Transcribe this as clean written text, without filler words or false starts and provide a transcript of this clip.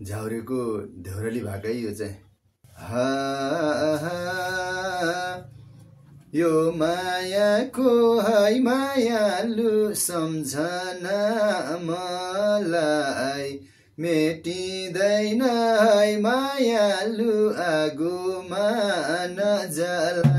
झाउरेको ढेउरली भाकै यो चाहिँ यो मायाको है मायालु सम्झना मलाई मेटिँदैन है मायालु आगोमा नजला